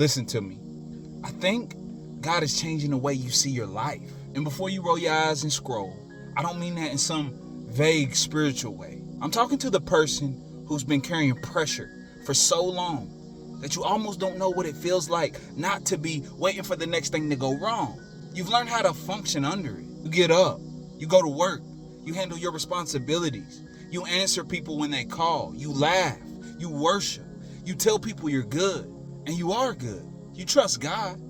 Listen to me. I think God is changing the way you see your life. And before you roll your eyes and scroll, I don't mean that in some vague spiritual way. I'm talking to the person who's been carrying pressure for so long that you almost don't know what it feels like not to be waiting for the next thing to go wrong. You've learned how to function under it. You get up, you go to work, you handle your responsibilities, you answer people when they call, you laugh, you worship, you tell people you're good, and you are good. You trust God.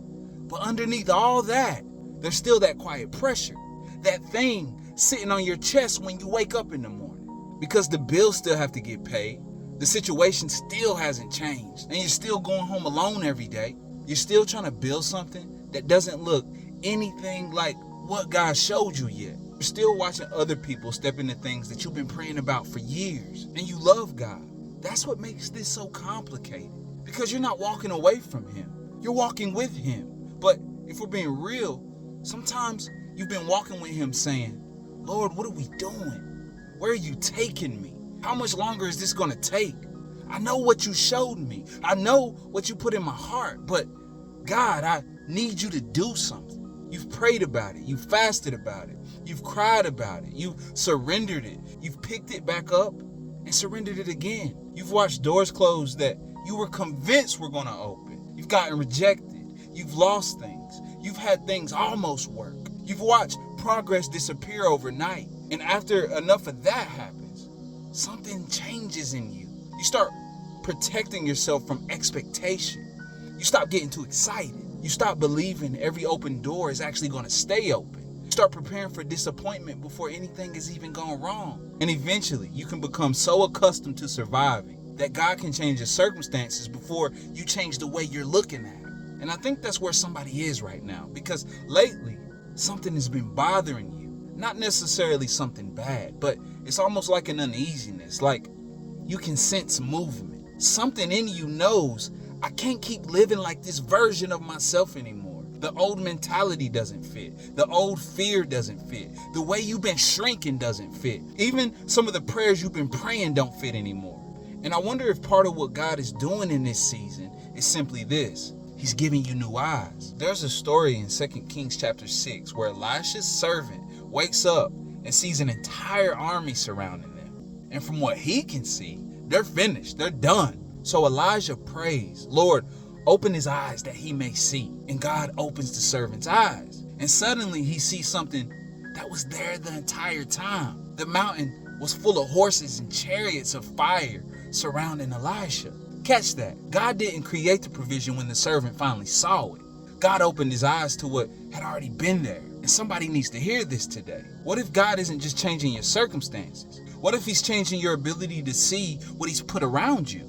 But underneath all that, there's still that quiet pressure, that thing sitting on your chest when you wake up in the morning. Because the bills still have to get paid, the situation still hasn't changed, and you're still going home alone every day. You're still trying to build something that doesn't look anything like what God showed you yet. You're still watching other people step into things that you've been praying about for years, and you love God. That's what makes this so complicated, because you're not walking away from Him. You're walking with Him. But if we're being real, sometimes you've been walking with Him saying, Lord, what are we doing? Where are you taking me? How much longer is this going to take? I know what you showed me. I know what you put in my heart. But God, I need you to do something. You've prayed about it. You've fasted about it. You've cried about it. You've surrendered it. You've picked it back up and surrendered it again. You've watched doors close that you were convinced were going to open. You've gotten rejected. You've lost things. You've had things almost work. You've watched progress disappear overnight. And after enough of that happens, something changes in you. You start protecting yourself from expectation. You stop getting too excited. You stop believing every open door is actually going to stay open. You start preparing for disappointment before anything has even gone wrong. And eventually, you can become so accustomed to surviving that God can change your circumstances before you change the way you're looking at it. And I think that's where somebody is right now, because lately, something has been bothering you. Not necessarily something bad, but it's almost like an uneasiness, like you can sense movement. Something in you knows, I can't keep living like this version of myself anymore. The old mentality doesn't fit. The old fear doesn't fit. The way you've been shrinking doesn't fit. Even some of the prayers you've been praying don't fit anymore. And I wonder if part of what God is doing in this season is simply this. He's giving you new eyes. There's a story in 2 Kings chapter 6 where Elisha's servant wakes up and sees an entire army surrounding them. And from what he can see, they're finished. They're done. So Elijah prays, Lord, open his eyes that he may see. And God opens the servant's eyes. And suddenly he sees something that was there the entire time. The mountain was full of horses and chariots of fire surrounding Elisha. Catch that. God didn't create the provision when the servant finally saw it. God opened his eyes to what had already been there. And somebody needs to hear this today. What if God isn't just changing your circumstances? What if He's changing your ability to see what He's put around you?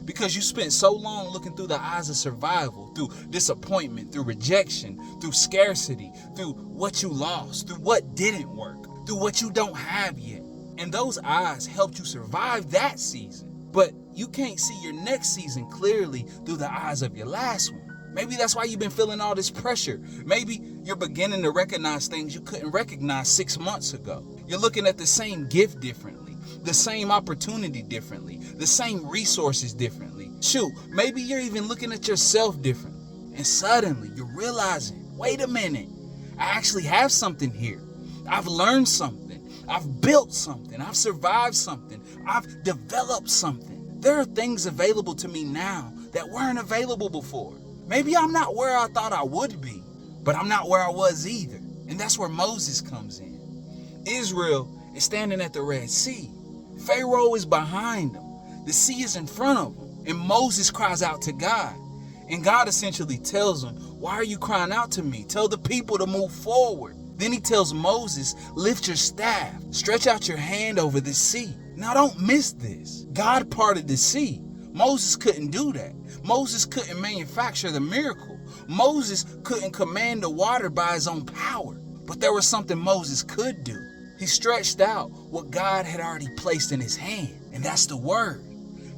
Because you spent so long looking through the eyes of survival, through disappointment, through rejection, through scarcity, through what you lost, through what didn't work, through what you don't have yet. And those eyes helped you survive that season. But you can't see your next season clearly through the eyes of your last one. Maybe that's why you've been feeling all this pressure. Maybe you're beginning to recognize things you couldn't recognize 6 months ago. You're looking at the same gift differently, the same opportunity differently, the same resources differently. Shoot, maybe you're even looking at yourself differently. And suddenly you're realizing, wait a minute, I actually have something here. I've learned something. I've built something. I've survived something. I've developed something. There are things available to me now that weren't available before. Maybe I'm not where I thought I would be, but I'm not where I was either. And that's where Moses comes in. Israel is standing at the Red Sea. Pharaoh is behind them. The sea is in front of them. And Moses cries out to God. And God essentially tells him, why are you crying out to me? Tell the people to move forward. Then he tells Moses, lift your staff, stretch out your hand over the sea. Now don't miss this. God parted the sea. Moses couldn't do that. Moses couldn't manufacture the miracle. Moses couldn't command the water by his own power. But there was something Moses could do. He stretched out what God had already placed in his hand. And that's the word.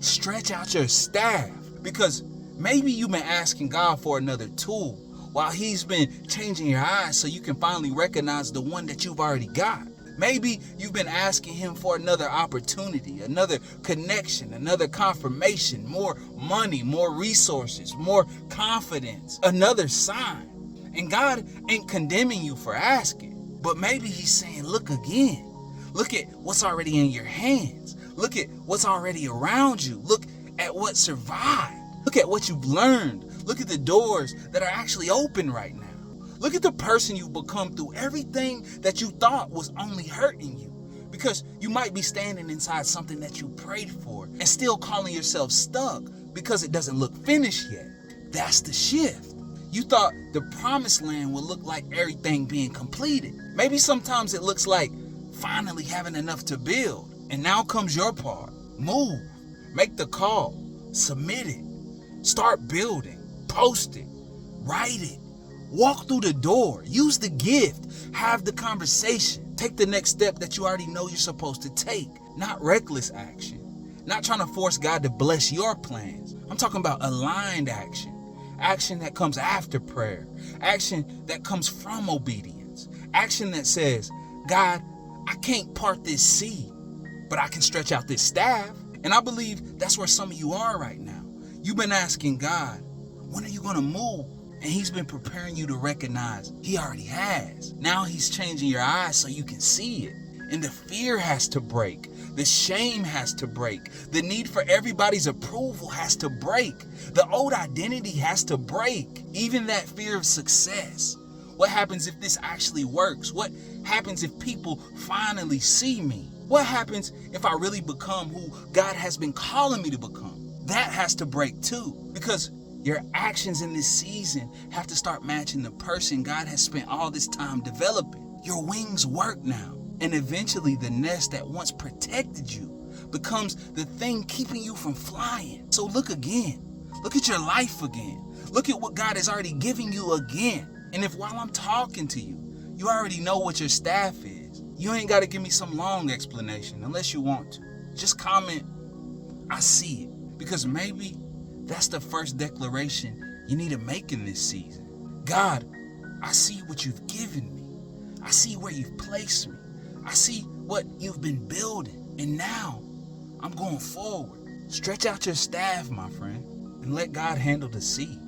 Stretch out your staff. Because maybe you've been asking God for another tool while He's been changing your eyes so you can finally recognize the one that you've already got. Maybe you've been asking him for another opportunity, another connection, another confirmation, more money, more resources, more confidence, another sign. And God ain't condemning you for asking, but maybe he's saying, look again. Look at what's already in your hands. Look at what's already around you. Look at what survived. Look at what you've learned. Look at the doors that are actually open right now. Look at the person you've become through everything that you thought was only hurting you. Because you might be standing inside something that you prayed for and still calling yourself stuck because it doesn't look finished yet. That's the shift. You thought the promised land would look like everything being completed. Maybe sometimes it looks like finally having enough to build. And now comes your part. Move. Make the call. Submit it. Start building. Post it. Write it. Walk through the door. Use the gift. Have the conversation. Take the next step that you already know you're supposed to take. Not reckless action. Not trying to force God to bless your plans. I'm talking about aligned action. Action that comes after prayer. Action that comes from obedience. Action that says, God, I can't part this sea, but I can stretch out this staff. And I believe that's where some of you are right now. You've been asking God, when are you going to move? And he's been preparing you to recognize he already has. Now he's changing your eyes so you can see it. And the fear has to break. The shame has to break. The need for everybody's approval has to break. The old identity has to break. Even that fear of success. What happens if this actually works? What happens if people finally see me? What happens if I really become who God has been calling me to become? That has to break too. Because your actions in this season have to start matching the person God has spent all this time developing. Your wings work now. And eventually the nest that once protected you becomes the thing keeping you from flying. So look again. Look at your life again. Look at what God has already given you again. And if while I'm talking to you, you already know what your staff is, you ain't got to give me some long explanation unless you want to. Just comment, I see it. Because maybe that's the first declaration you need to make in this season. God, I see what you've given me. I see where you've placed me. I see what you've been building. And now I'm going forward. Stretch out your staff, my friend, and let God handle the sea.